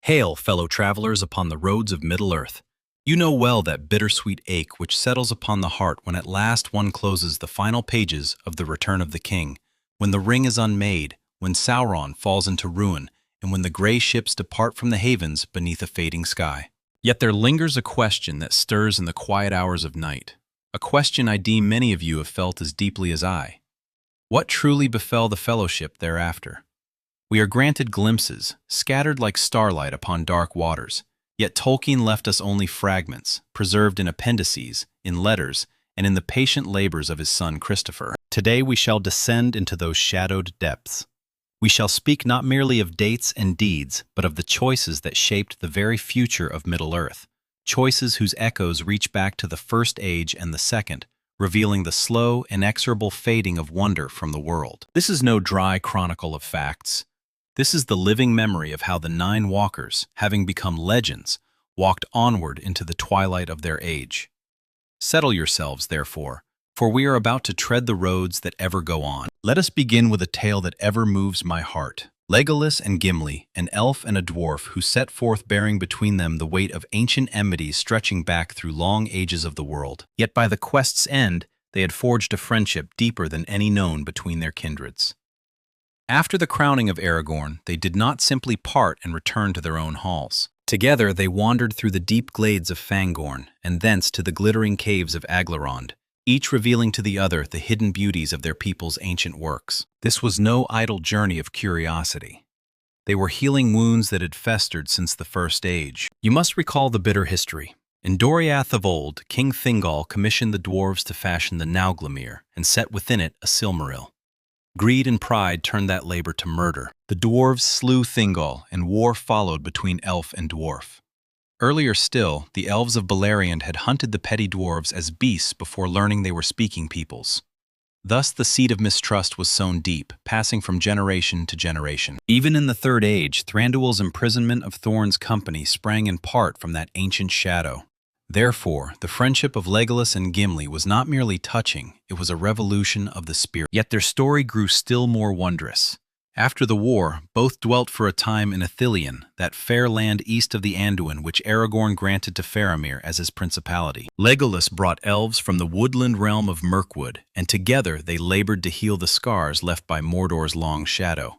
Hail, fellow travelers upon the roads of Middle-earth. You know well that bittersweet ache which settles upon the heart when at last one closes the final pages of The Return of the King, when the ring is unmade, when Sauron falls into ruin, and when the gray ships depart from the havens beneath a fading sky. Yet there lingers a question that stirs in the quiet hours of night, a question I deem many of you have felt as deeply as I. What truly befell the fellowship thereafter? We are granted glimpses, scattered like starlight upon dark waters, yet Tolkien left us only fragments, preserved in appendices, in letters, and in the patient labors of his son Christopher. Today we shall descend into those shadowed depths. We shall speak not merely of dates and deeds, but of the choices that shaped the very future of Middle-earth, choices whose echoes reach back to the First Age and the Second, revealing the slow, inexorable fading of wonder from the world. This is no dry chronicle of facts. This is the living memory of how the Nine Walkers, having become legends, walked onward into the twilight of their age. Settle yourselves, therefore, for we are about to tread the roads that ever go on. Let us begin with a tale that ever moves my heart. Legolas and Gimli, an elf and a dwarf who set forth bearing between them the weight of ancient enmities stretching back through long ages of the world. Yet by the quest's end, they had forged a friendship deeper than any known between their kindreds. After the crowning of Aragorn, they did not simply part and return to their own halls. Together they wandered through the deep glades of Fangorn, and thence to the glittering caves of Aglarond, each revealing to the other the hidden beauties of their people's ancient works. This was no idle journey of curiosity. They were healing wounds that had festered since the First Age. You must recall the bitter history. In Doriath of old, King Thingol commissioned the dwarves to fashion the Nauglamir and set within it a Silmaril. Greed and pride turned that labor to murder. The dwarves slew Thingol, and war followed between elf and dwarf. Earlier still, the elves of Beleriand had hunted the petty dwarves as beasts before learning they were speaking peoples. Thus the seed of mistrust was sown deep, passing from generation to generation. Even in the Third Age, Thranduil's imprisonment of Thorin's company sprang in part from that ancient shadow. Therefore, the friendship of Legolas and Gimli was not merely touching, it was a revolution of the spirit. Yet their story grew still more wondrous. After the war, both dwelt for a time in Ithilien, that fair land east of the Anduin which Aragorn granted to Faramir as his principality. Legolas brought elves from the woodland realm of Mirkwood, and together they labored to heal the scars left by Mordor's long shadow.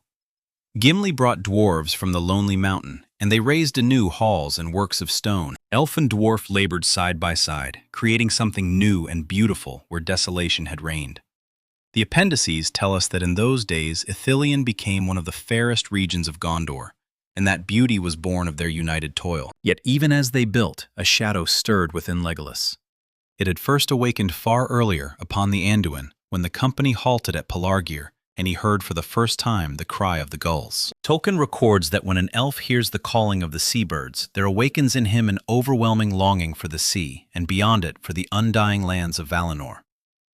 Gimli brought dwarves from the Lonely Mountain, and they raised anew halls and works of stone. Elf and dwarf labored side by side, creating something new and beautiful where desolation had reigned. The appendices tell us that in those days Ithilien became one of the fairest regions of Gondor, and that beauty was born of their united toil. Yet even as they built, a shadow stirred within Legolas. It had first awakened far earlier upon the Anduin, when the company halted at Pelargir, and he heard for the first time the cry of the gulls. Tolkien records that when an elf hears the calling of the seabirds, there awakens in him an overwhelming longing for the sea, and beyond it for the undying lands of Valinor.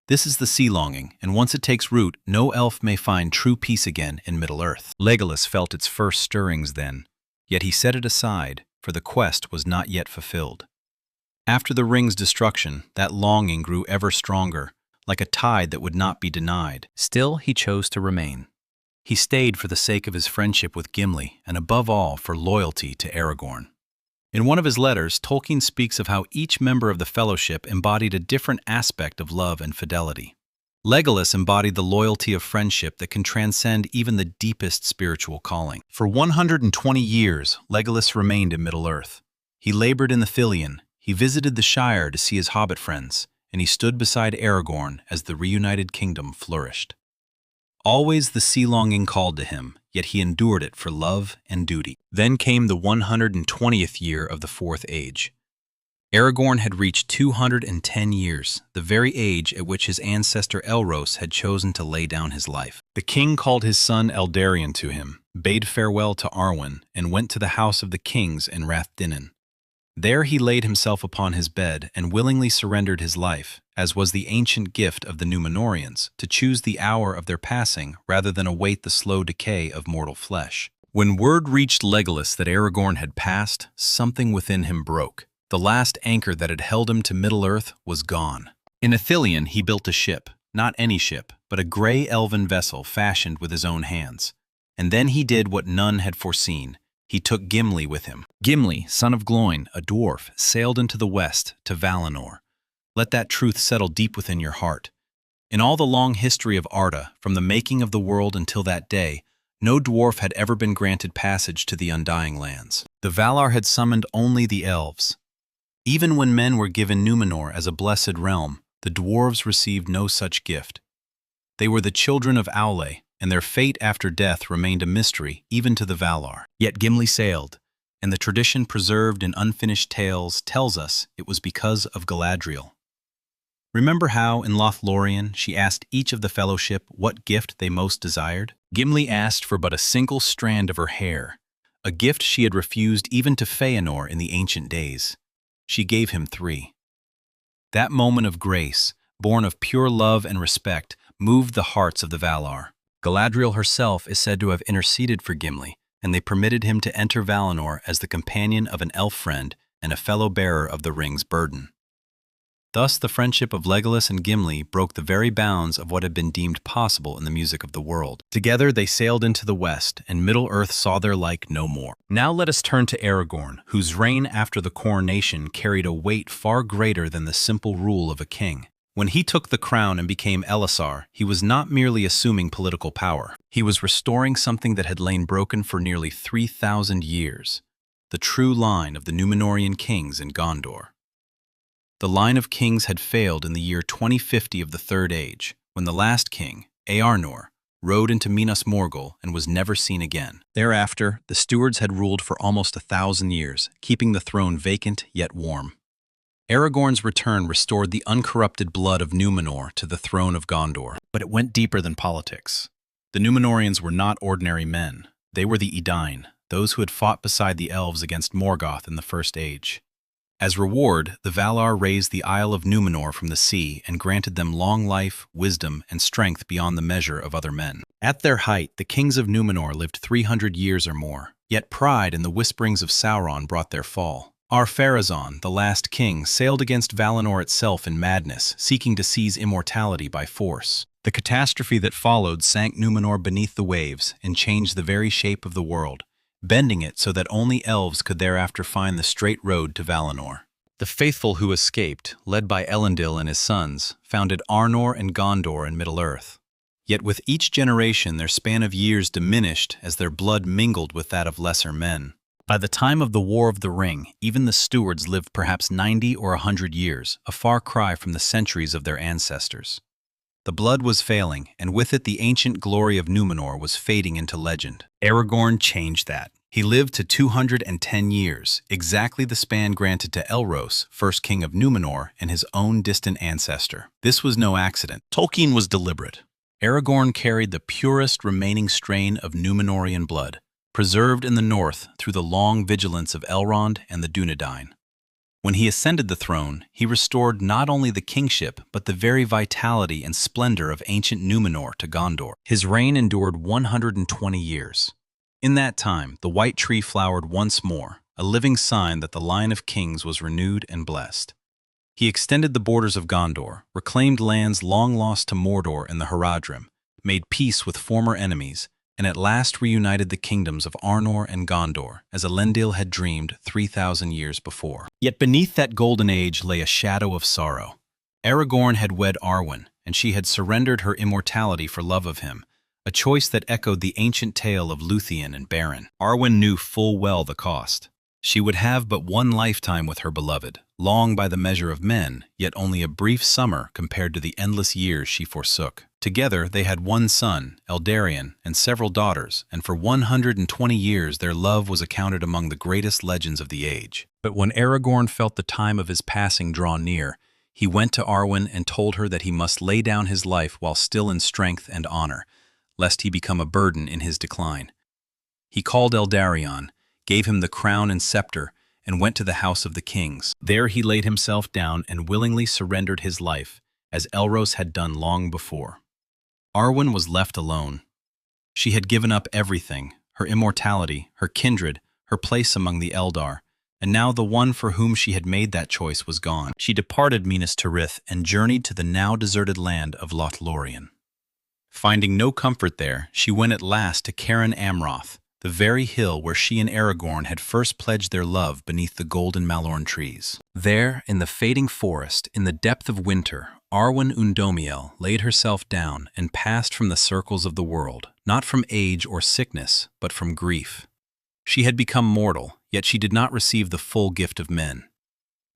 This is the sea longing, and once it takes root, no elf may find true peace again in Middle-earth. Legolas felt its first stirrings then, yet he set it aside, for the quest was not yet fulfilled. After the ring's destruction, that longing grew ever stronger, like a tide that would not be denied. Still, he chose to remain. He stayed for the sake of his friendship with Gimli, and above all, for loyalty to Aragorn. In one of his letters, Tolkien speaks of how each member of the Fellowship embodied a different aspect of love and fidelity. Legolas embodied the loyalty of friendship that can transcend even the deepest spiritual calling. For 120 years, Legolas remained in Middle-earth. He labored in the Ithilien, he visited the Shire to see his hobbit friends, and he stood beside Aragorn as the reunited kingdom flourished. Always the sea longing called to him, yet he endured it for love and duty. Then came the 120th year of the Fourth Age. Aragorn had reached 210 years, the very age at which his ancestor Elros had chosen to lay down his life. The king called his son Eldarion to him, bade farewell to Arwen, and went to the house of the kings in Rathdinnen. There he laid himself upon his bed and willingly surrendered his life, as was the ancient gift of the Númenóreans, to choose the hour of their passing rather than await the slow decay of mortal flesh. When word reached Legolas that Aragorn had passed, something within him broke. The last anchor that had held him to Middle-earth was gone. In Ithilien he built a ship, not any ship, but a gray elven vessel fashioned with his own hands. And then he did what none had foreseen. He took Gimli with him. Gimli, son of Gloin, a dwarf, sailed into the west to Valinor. Let that truth settle deep within your heart. In all the long history of Arda, from the making of the world until that day, no dwarf had ever been granted passage to the Undying Lands. The Valar had summoned only the elves. Even when men were given Numenor as a blessed realm, the dwarves received no such gift. They were the children of Aule, and their fate after death remained a mystery even to the Valar. Yet Gimli sailed, and the tradition preserved in unfinished tales tells us it was because of Galadriel. Remember how, in Lothlorien, she asked each of the Fellowship what gift they most desired? Gimli asked for but a single strand of her hair, a gift she had refused even to Feanor in the ancient days. She gave him 3. That moment of grace, born of pure love and respect, moved the hearts of the Valar. Galadriel herself is said to have interceded for Gimli, and they permitted him to enter Valinor as the companion of an elf friend and a fellow bearer of the ring's burden. Thus the friendship of Legolas and Gimli broke the very bounds of what had been deemed possible in the music of the world. Together they sailed into the west, and Middle-earth saw their like no more. Now let us turn to Aragorn, whose reign after the coronation carried a weight far greater than the simple rule of a king. When he took the crown and became Elisar, he was not merely assuming political power. He was restoring something that had lain broken for nearly 3,000 years, the true line of the Númenórean kings in Gondor. The line of kings had failed in the year 2050 of the Third Age, when the last king, Eärnur, rode into Minas Morgul and was never seen again. Thereafter, the stewards had ruled for almost 1,000 years, keeping the throne vacant yet warm. Aragorn's return restored the uncorrupted blood of Númenor to the throne of Gondor. But it went deeper than politics. The Númenóreans were not ordinary men. They were the Edain, those who had fought beside the elves against Morgoth in the First Age. As reward, the Valar raised the Isle of Númenor from the sea and granted them long life, wisdom, and strength beyond the measure of other men. At their height, the kings of Númenor lived 300 years or more, yet pride and the whisperings of Sauron brought their fall. Ar-Pharazôn, the last king, sailed against Valinor itself in madness, seeking to seize immortality by force. The catastrophe that followed sank Númenor beneath the waves and changed the very shape of the world, bending it so that only elves could thereafter find the straight road to Valinor. The faithful who escaped, led by Elendil and his sons, founded Arnor and Gondor in Middle-earth. Yet with each generation their span of years diminished as their blood mingled with that of lesser men. By the time of the War of the Ring, even the stewards lived perhaps 90 or 100 years, a far cry from the centuries of their ancestors. The blood was failing, and with it the ancient glory of Númenor was fading into legend. Aragorn changed that. He lived to 210 years, exactly the span granted to Elros, first king of Númenor, and his own distant ancestor. This was no accident. Tolkien was deliberate. Aragorn carried the purest remaining strain of Númenorian blood, preserved in the north through the long vigilance of Elrond and the Dunedain. When he ascended the throne, he restored not only the kingship, but the very vitality and splendor of ancient Númenor to Gondor. His reign endured 120 years. In that time, the White Tree flowered once more, a living sign that the line of kings was renewed and blessed. He extended the borders of Gondor, reclaimed lands long lost to Mordor and the Haradrim, made peace with former enemies, and at last reunited the kingdoms of Arnor and Gondor, as Elendil had dreamed 3,000 years before. Yet beneath that golden age lay a shadow of sorrow. Aragorn had wed Arwen, and she had surrendered her immortality for love of him, a choice that echoed the ancient tale of Luthien and Beren. Arwen knew full well the cost. She would have but one lifetime with her beloved, long by the measure of men, yet only a brief summer compared to the endless years she forsook. Together they had one son, Eldarion, and several daughters, and for 120 years their love was accounted among the greatest legends of the age. But when Aragorn felt the time of his passing draw near, he went to Arwen and told her that he must lay down his life while still in strength and honor, lest he become a burden in his decline. He called Eldarion, gave him the crown and scepter, and went to the house of the kings. There he laid himself down and willingly surrendered his life, as Elros had done long before. Arwen was left alone. She had given up everything, her immortality, her kindred, her place among the Eldar, and now the one for whom she had made that choice was gone. She departed Minas Tirith and journeyed to the now deserted land of Lothlorien. Finding no comfort there, she went at last to Cairn Amroth, the very hill where she and Aragorn had first pledged their love beneath the golden Malorn trees. There, in the fading forest, in the depth of winter, Arwen Undomiel laid herself down and passed from the circles of the world, not from age or sickness, but from grief. She had become mortal, yet she did not receive the full gift of men.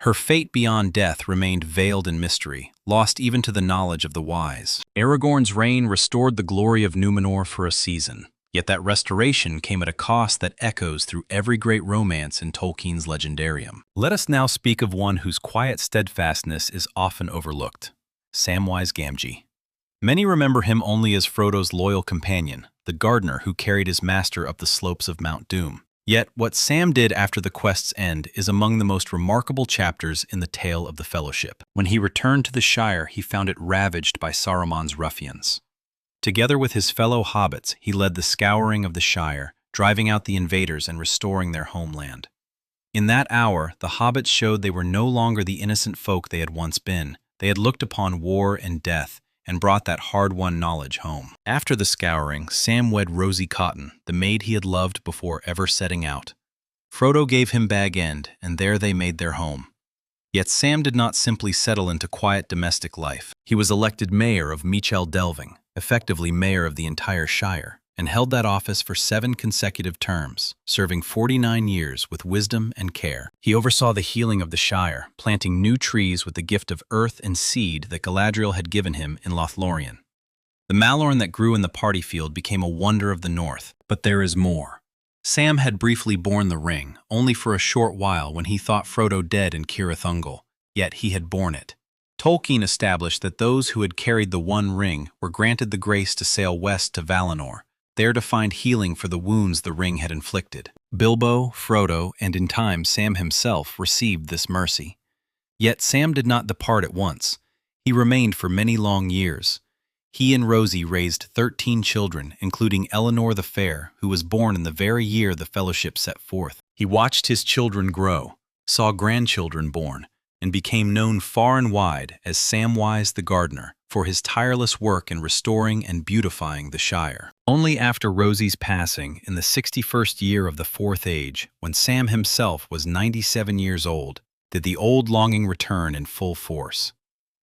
Her fate beyond death remained veiled in mystery, lost even to the knowledge of the wise. Aragorn's reign restored the glory of Númenor for a season, yet that restoration came at a cost that echoes through every great romance in Tolkien's legendarium. Let us now speak of one whose quiet steadfastness is often overlooked, Samwise Gamgee. Many remember him only as Frodo's loyal companion, the gardener who carried his master up the slopes of Mount Doom. Yet what Sam did after the quest's end is among the most remarkable chapters in the tale of the Fellowship. When he returned to the Shire, he found it ravaged by Saruman's ruffians. Together with his fellow hobbits, he led the scouring of the Shire, driving out the invaders and restoring their homeland. In that hour, the hobbits showed they were no longer the innocent folk they had once been. They had looked upon war and death, and brought that hard-won knowledge home. After the scouring, Sam wed Rosie Cotton, the maid he had loved before ever setting out. Frodo gave him Bag End, and there they made their home. Yet Sam did not simply settle into quiet domestic life. He was elected mayor of Michel Delving, effectively mayor of the entire Shire, and held that office for 7 consecutive terms, serving 49 years with wisdom and care. He oversaw the healing of the Shire, planting new trees with the gift of earth and seed that Galadriel had given him in Lothlorien. The Malorn that grew in the party field became a wonder of the north, but there is more. Sam had briefly borne the ring, only for a short while when he thought Frodo dead in Cirith Ungol, yet he had borne it. Tolkien established that those who had carried the One Ring were granted the grace to sail west to Valinor, there to find healing for the wounds the ring had inflicted. Bilbo, Frodo, and in time Sam himself received this mercy. Yet Sam did not depart at once. He remained for many long years. He and Rosie raised 13 children, including Eleanor the Fair, who was born in the very year the Fellowship set forth. He watched his children grow, saw grandchildren born, and became known far and wide as Samwise the Gardener for his tireless work in restoring and beautifying the Shire. Only after Rosie's passing in the 61st year of the Fourth Age, when Sam himself was 97 years old, did the old longing return in full force.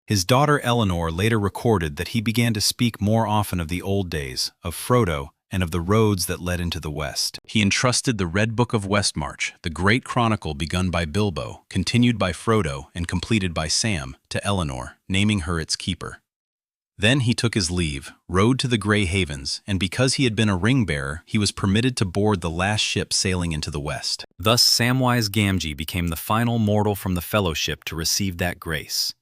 His daughter Eleanor later recorded that he began to speak more often of the old days, of Frodo, and of the roads that led into the West. He entrusted the Red Book of Westmarch, the great chronicle begun by Bilbo, continued by Frodo, and completed by Sam, to Eleanor, naming her its keeper. Then he took his leave, rode to the Grey Havens, and because he had been a ring-bearer, he was permitted to board the last ship sailing into the West. Thus Samwise Gamgee became the final mortal from the Fellowship to receive that grace.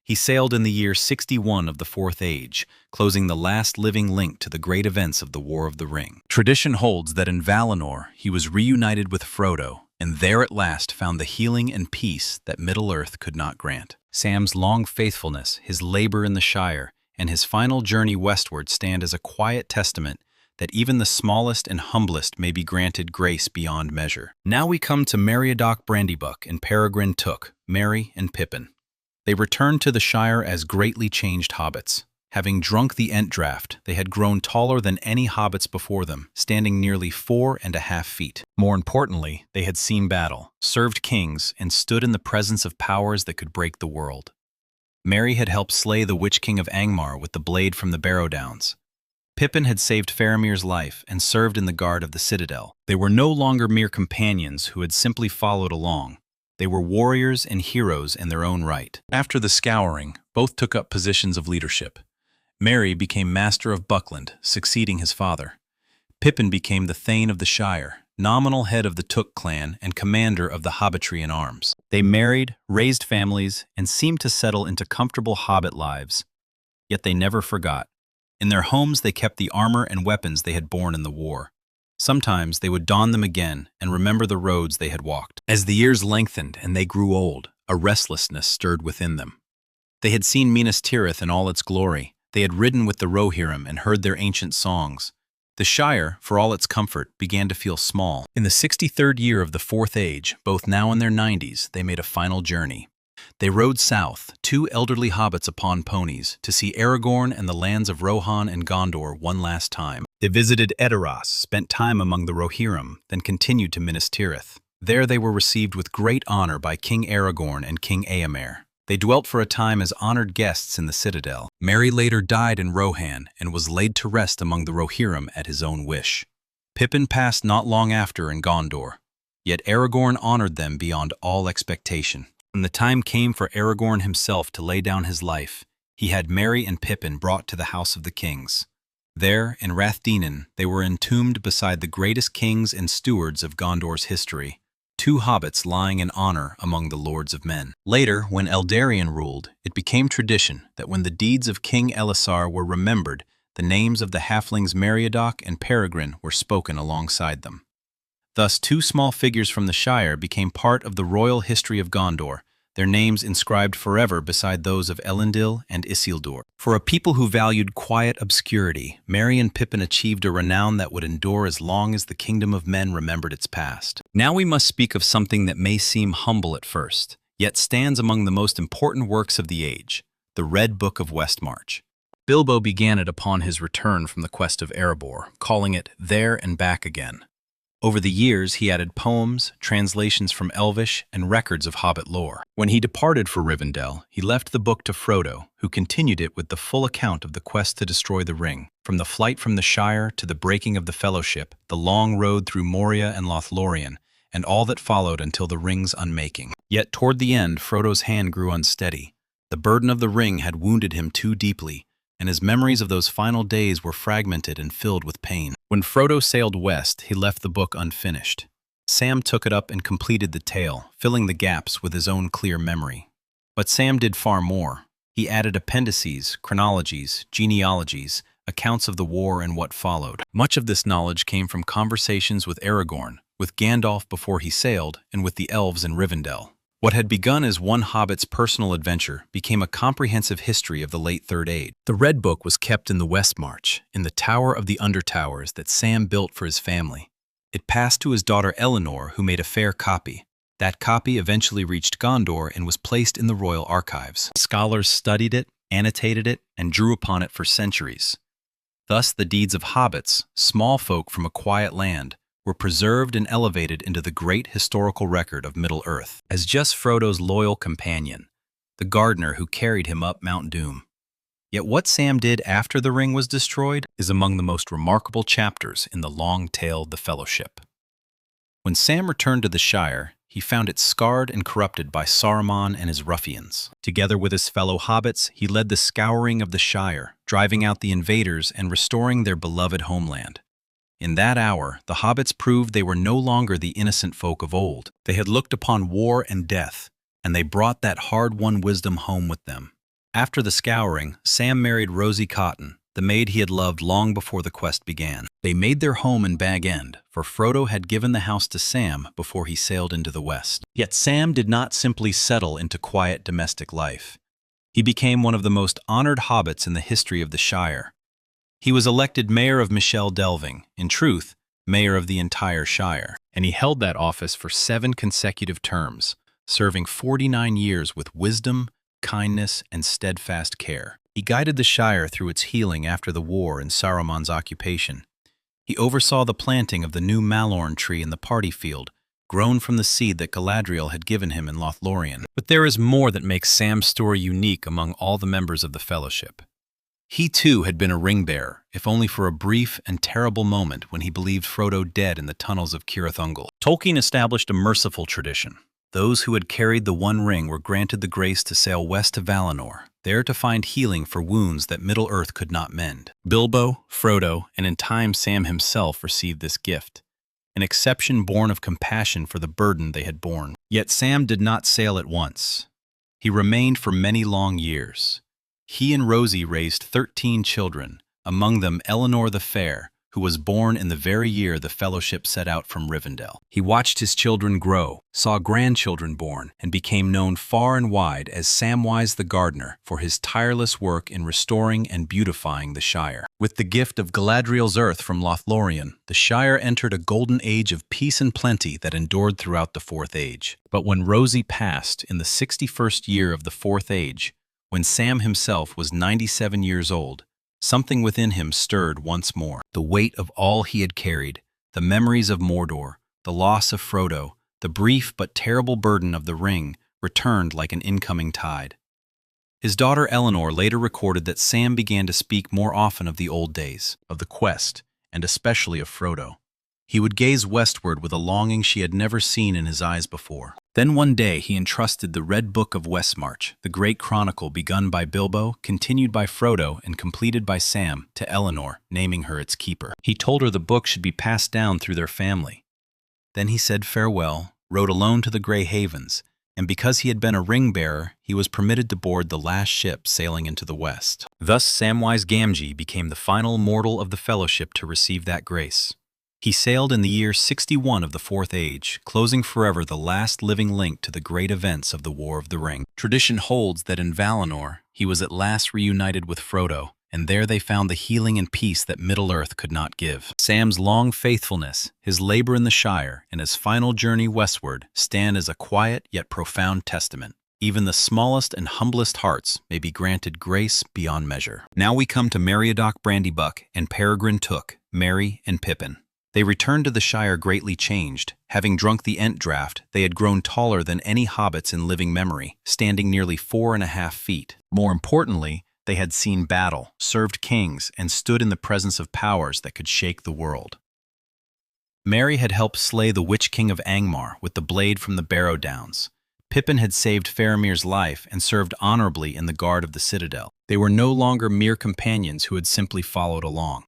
He sailed in the year 61 of the Fourth Age, closing the last living link to the great events of the War of the Ring. Tradition holds that in Valinor he was reunited with Frodo, and there at last found the healing and peace that Middle-earth could not grant. Sam's long faithfulness, his labor in the Shire, and his final journey westward stand as a quiet testament that even the smallest and humblest may be granted grace beyond measure. Now we come to Meriadoc Brandybuck and Peregrine Took, Merry and Pippin. They returned to the Shire as greatly changed hobbits. Having drunk the Ent draught, they had grown taller than any hobbits before them, standing nearly 4.5 feet. More importantly, they had seen battle, served kings, and stood in the presence of powers that could break the world. Merry had helped slay the Witch King of Angmar with the blade from the Barrow Downs. Pippin had saved Faramir's life and served in the guard of the Citadel. They were no longer mere companions who had simply followed along. They were warriors and heroes in their own right. After the scouring, both took up positions of leadership. Merry became Master of Buckland, succeeding his father. Pippin became the Thane of the Shire, nominal head of the Took clan and commander of the hobbitry in arms. They married, raised families, and seemed to settle into comfortable hobbit lives. Yet they never forgot. In their homes they kept the armor and weapons they had borne in the war. Sometimes they would don them again and remember the roads they had walked. As the years lengthened and they grew old, a restlessness stirred within them. They had seen Minas Tirith in all its glory. They had ridden with the Rohirrim and heard their ancient songs. The Shire, for all its comfort, began to feel small. In the 63rd year of the Fourth Age, both now in their 90s, they made a final journey. They rode south, 2 elderly hobbits upon ponies, to see Aragorn and the lands of Rohan and Gondor one last time. They visited Edoras, spent time among the Rohirrim, then continued to Minas Tirith. There they were received with great honor by King Aragorn and King Eomer. They dwelt for a time as honored guests in the citadel. Merry later died in Rohan and was laid to rest among the Rohirrim at his own wish. Pippin passed not long after in Gondor, yet Aragorn honored them beyond all expectation. When the time came for Aragorn himself to lay down his life, he had Merry and Pippin brought to the House of the Kings. There, in Rathdinan, they were entombed beside the greatest kings and stewards of Gondor's history, two hobbits lying in honor among the lords of men. Later, when Eldarion ruled, it became tradition that when the deeds of King Elisar were remembered, the names of the halflings Meriadoc and Peregrine were spoken alongside them. Thus, two small figures from the Shire became part of the royal history of Gondor, their names inscribed forever beside those of Elendil and Isildur. For a people who valued quiet obscurity, Merry and Pippin achieved a renown that would endure as long as the kingdom of men remembered its past. Now we must speak of something that may seem humble at first, yet stands among the most important works of the age, the Red Book of Westmarch. Bilbo began it upon his return from the quest of Erebor, calling it There and Back Again. Over the years, he added poems, translations from Elvish, and records of Hobbit lore. When he departed for Rivendell, he left the book to Frodo, who continued it with the full account of the quest to destroy the ring. From the flight from the Shire to the breaking of the Fellowship, the long road through Moria and Lothlorien, and all that followed until the ring's unmaking. Yet toward the end, Frodo's hand grew unsteady. The burden of the ring had wounded him too deeply, and his memories of those final days were fragmented and filled with pain. When Frodo sailed west, he left the book unfinished. Sam took it up and completed the tale, filling the gaps with his own clear memory. But Sam did far more. He added appendices, chronologies, genealogies, accounts of the war and what followed. Much of this knowledge came from conversations with Aragorn, with Gandalf before he sailed, and with the elves in Rivendell. What had begun as one hobbit's personal adventure became a comprehensive history of the late Third Age. The Red Book was kept in the Westmarch, in the Tower of the Undertowers that Sam built for his family. It passed to his daughter Elenor, who made a fair copy. That copy eventually reached Gondor and was placed in the royal archives. Scholars studied it, annotated it, and drew upon it for centuries. Thus, the deeds of hobbits, small folk from a quiet land, were preserved and elevated into the great historical record of Middle-earth, as just Frodo's loyal companion, the gardener who carried him up Mount Doom. Yet what Sam did after the ring was destroyed is among the most remarkable chapters in the long tale of the Fellowship. When Sam returned to the Shire, he found it scarred and corrupted by Saruman and his ruffians. Together with his fellow hobbits, he led the scouring of the Shire, driving out the invaders and restoring their beloved homeland. In that hour, the hobbits proved they were no longer the innocent folk of old. They had looked upon war and death, and they brought that hard-won wisdom home with them. After the scouring, Sam married Rosie Cotton, the maid he had loved long before the quest began. They made their home in Bag End, for Frodo had given the house to Sam before he sailed into the West. Yet Sam did not simply settle into quiet domestic life. He became one of the most honored hobbits in the history of the Shire. He was elected mayor of Michel Delving, in truth, mayor of the entire Shire, and he held that office for 7 consecutive terms, serving 49 years with wisdom, kindness, and steadfast care. He guided the Shire through its healing after the war and Saruman's occupation. He oversaw the planting of the new Malorn tree in the party field, grown from the seed that Galadriel had given him in Lothlorien. But there is more that makes Sam's story unique among all the members of the Fellowship. He too had been a ring-bearer, if only for a brief and terrible moment when he believed Frodo dead in the tunnels of Cirith Ungol. Tolkien established a merciful tradition. Those who had carried the One Ring were granted the grace to sail west to Valinor, there to find healing for wounds that Middle-earth could not mend. Bilbo, Frodo, and in time Sam himself received this gift, an exception born of compassion for the burden they had borne. Yet Sam did not sail at once. He remained for many long years. He and Rosie raised 13 children, among them Elenor the Fair, who was born in the very year the Fellowship set out from Rivendell. He watched his children grow, saw grandchildren born, and became known far and wide as Samwise the Gardener for his tireless work in restoring and beautifying the Shire. With the gift of Galadriel's earth from Lothlorien, the Shire entered a golden age of peace and plenty that endured throughout the Fourth Age. But when Rosie passed in the 61st year of the Fourth Age, when Sam himself was 97 years old, something within him stirred once more. The weight of all he had carried, the memories of Mordor, the loss of Frodo, the brief but terrible burden of the ring returned like an incoming tide. His daughter Eleanor later recorded that Sam began to speak more often of the old days, of the quest, and especially of Frodo. He would gaze westward with a longing she had never seen in his eyes before. Then one day he entrusted the Red Book of Westmarch, the great chronicle begun by Bilbo, continued by Frodo, and completed by Sam, to Eleanor, naming her its keeper. He told her the book should be passed down through their family. Then he said farewell, rode alone to the Grey Havens, and because he had been a ring-bearer, he was permitted to board the last ship sailing into the west. Thus Samwise Gamgee became the final mortal of the Fellowship to receive that grace. He sailed in the year 61 of the Fourth Age, closing forever the last living link to the great events of the War of the Ring. Tradition holds that in Valinor, he was at last reunited with Frodo, and there they found the healing and peace that Middle-earth could not give. Sam's long faithfulness, his labor in the Shire, and his final journey westward stand as a quiet yet profound testament. Even the smallest and humblest hearts may be granted grace beyond measure. Now we come to Meriadoc Brandybuck and Peregrine Took, Merry and Pippin. They returned to the Shire greatly changed. Having drunk the Ent draught, they had grown taller than any hobbits in living memory, standing nearly 4.5 feet. More importantly, they had seen battle, served kings, and stood in the presence of powers that could shake the world. Merry had helped slay the Witch King of Angmar with the blade from the Barrow Downs. Pippin had saved Faramir's life and served honorably in the guard of the citadel. They were no longer mere companions who had simply followed along.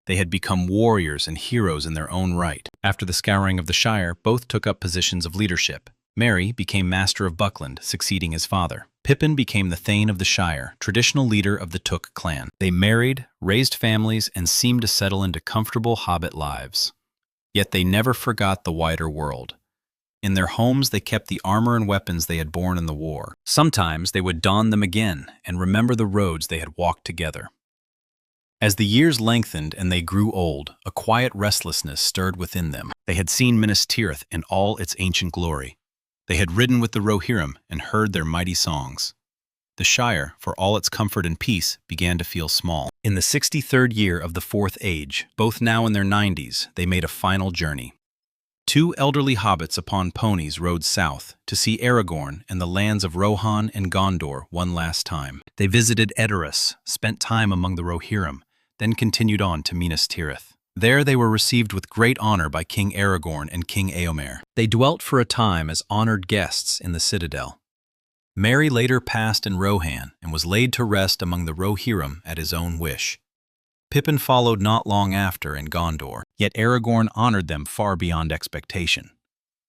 They had become warriors and heroes in their own right. After the scouring of the Shire, both took up positions of leadership. Merry became Master of Buckland, succeeding his father. Pippin became the Thane of the Shire, traditional leader of the Took clan. They married, raised families, and seemed to settle into comfortable hobbit lives. Yet they never forgot the wider world. In their homes they kept the armor and weapons they had borne in the war. Sometimes they would don them again and remember the roads they had walked together. As the years lengthened and they grew old, a quiet restlessness stirred within them. They had seen Minas Tirith in all its ancient glory. They had ridden with the Rohirrim and heard their mighty songs. The Shire, for all its comfort and peace, began to feel small. In the 63rd year of the Fourth Age, both now in their 90s, they made a final journey. 2 elderly hobbits upon ponies rode south to see Aragorn and the lands of Rohan and Gondor one last time. They visited Edoras, spent time among the Rohirrim, then continued on to Minas Tirith. There they were received with great honor by King Aragorn and King Éomer. They dwelt for a time as honored guests in the citadel. Merry later passed in Rohan and was laid to rest among the Rohirrim at his own wish. Pippin followed not long after in Gondor, yet Aragorn honored them far beyond expectation.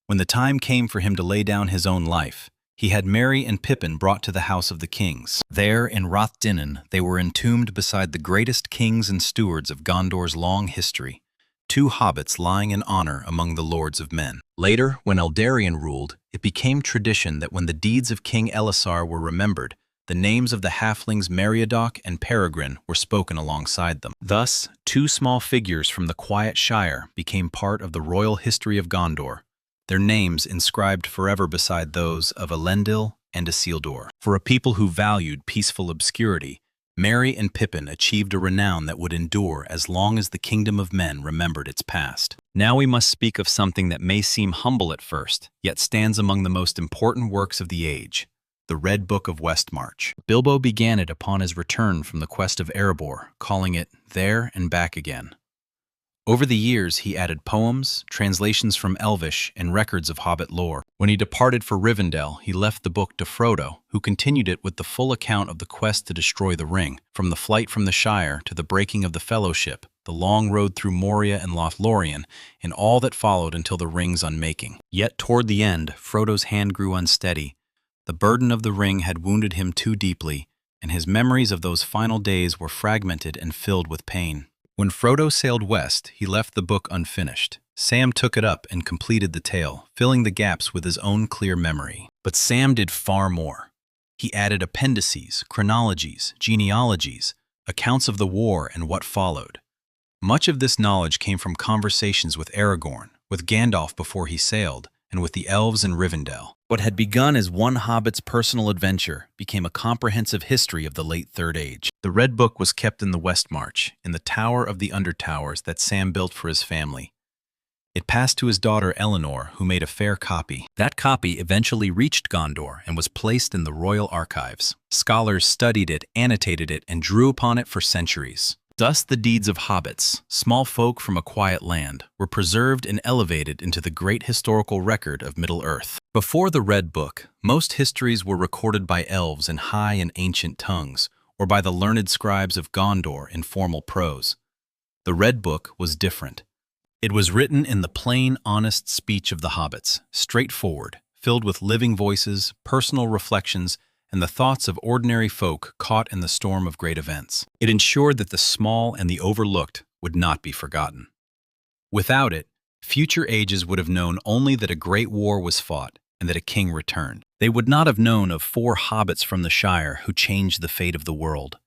When the time came for him to lay down his own life, he had Merry and Pippin brought to the house of the kings. There, in Rothdinnen, they were entombed beside the greatest kings and stewards of Gondor's long history, 2 hobbits lying in honor among the lords of men. Later, when Eldarion ruled, it became tradition that when the deeds of King Elessar were remembered, the names of the halflings Meriadoc and Peregrine were spoken alongside them. Thus, 2 small figures from the quiet Shire became part of the royal history of Gondor, their names inscribed forever beside those of Elendil and Isildur. For a people who valued peaceful obscurity, Merry and Pippin achieved a renown that would endure as long as the kingdom of men remembered its past. Now we must speak of something that may seem humble at first, yet stands among the most important works of the age, the Red Book of Westmarch. Bilbo began it upon his return from the quest of Erebor, calling it There and Back Again. Over the years, he added poems, translations from Elvish, and records of Hobbit lore. When he departed for Rivendell, he left the book to Frodo, who continued it with the full account of the quest to destroy the ring, from the flight from the Shire to the breaking of the Fellowship, the long road through Moria and Lothlorien, and all that followed until the ring's unmaking. Yet toward the end, Frodo's hand grew unsteady. The burden of the ring had wounded him too deeply, and his memories of those final days were fragmented and filled with pain. When Frodo sailed west, he left the book unfinished. Sam took it up and completed the tale, filling the gaps with his own clear memory. But Sam did far more. He added appendices, chronologies, genealogies, accounts of the war and what followed. Much of this knowledge came from conversations with Aragorn, with Gandalf before he sailed, and with the elves in Rivendell. What had begun as one hobbit's personal adventure became a comprehensive history of the late Third Age. The Red Book was kept in the Westmarch, in the Tower of the Undertowers that Sam built for his family. It passed to his daughter Eleanor, who made a fair copy. That copy eventually reached Gondor and was placed in the royal archives. Scholars studied it, annotated it, and drew upon it for centuries. Thus the deeds of hobbits, small folk from a quiet land, were preserved and elevated into the great historical record of Middle-earth. Before the Red Book, most histories were recorded by elves in high and ancient tongues, or by the learned scribes of Gondor in formal prose. The Red Book was different. It was written in the plain, honest speech of the hobbits, straightforward, filled with living voices, personal reflections, and the thoughts of ordinary folk caught in the storm of great events. It ensured that the small and the overlooked would not be forgotten. Without it, future ages would have known only that a great war was fought and that a king returned. They would not have known of 4 hobbits from the Shire who changed the fate of the world.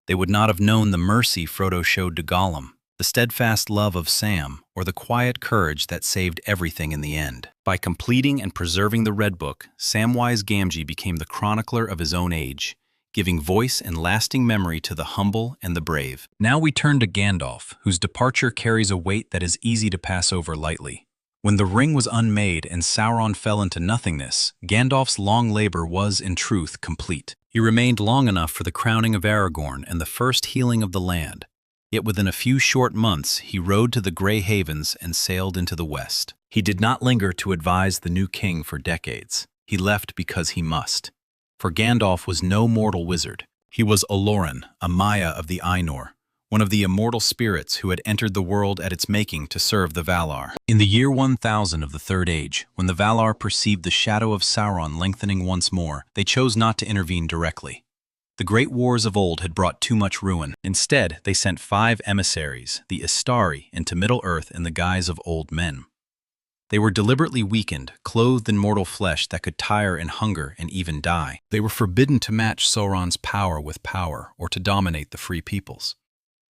They would not have known the mercy Frodo showed to Gollum, the steadfast love of Sam, or the quiet courage that saved everything in the end. By completing and preserving the Red Book, Samwise Gamgee became the chronicler of his own age, giving voice and lasting memory to the humble and the brave. Now we turn to Gandalf, whose departure carries a weight that is easy to pass over lightly. When the ring was unmade and Sauron fell into nothingness, Gandalf's long labor was, in truth, complete. He remained long enough for the crowning of Aragorn and the first healing of the land. Yet within a few short months, he rode to the Grey Havens and sailed into the west. He did not linger to advise the new king for decades. He left because he must. For Gandalf was no mortal wizard. He was Olorin, a Maya of the Ainur, one of the immortal spirits who had entered the world at its making to serve the Valar. In the year 1000 of the Third Age, when the Valar perceived the shadow of Sauron lengthening once more, they chose not to intervene directly. The great wars of old had brought too much ruin. Instead, they sent 5 emissaries, the Istari, into Middle-earth in the guise of old men. They were deliberately weakened, clothed in mortal flesh that could tire and hunger and even die. They were forbidden to match Sauron's power with power or to dominate the free peoples.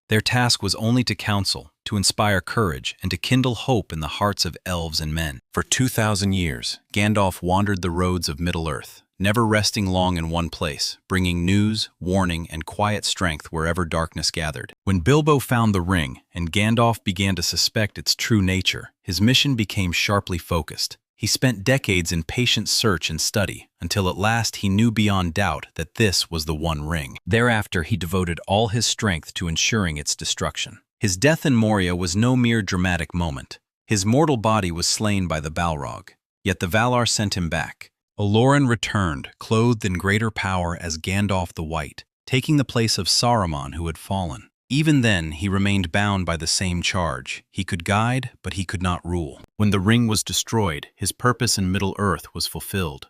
Their task was only to counsel, to inspire courage, and to kindle hope in the hearts of elves and men. For 2,000 years, Gandalf wandered the roads of Middle-earth, never resting long in one place, bringing news, warning, and quiet strength wherever darkness gathered. When Bilbo found the ring, and Gandalf began to suspect its true nature, his mission became sharply focused. He spent decades in patient search and study, until at last he knew beyond doubt that this was the One Ring. Thereafter he devoted all his strength to ensuring its destruction. His death in Moria was no mere dramatic moment. His mortal body was slain by the Balrog, yet the Valar sent him back. Olorin returned, clothed in greater power as Gandalf the White, taking the place of Saruman who had fallen. Even then, he remained bound by the same charge. He could guide, but he could not rule. When the ring was destroyed, his purpose in Middle-earth was fulfilled.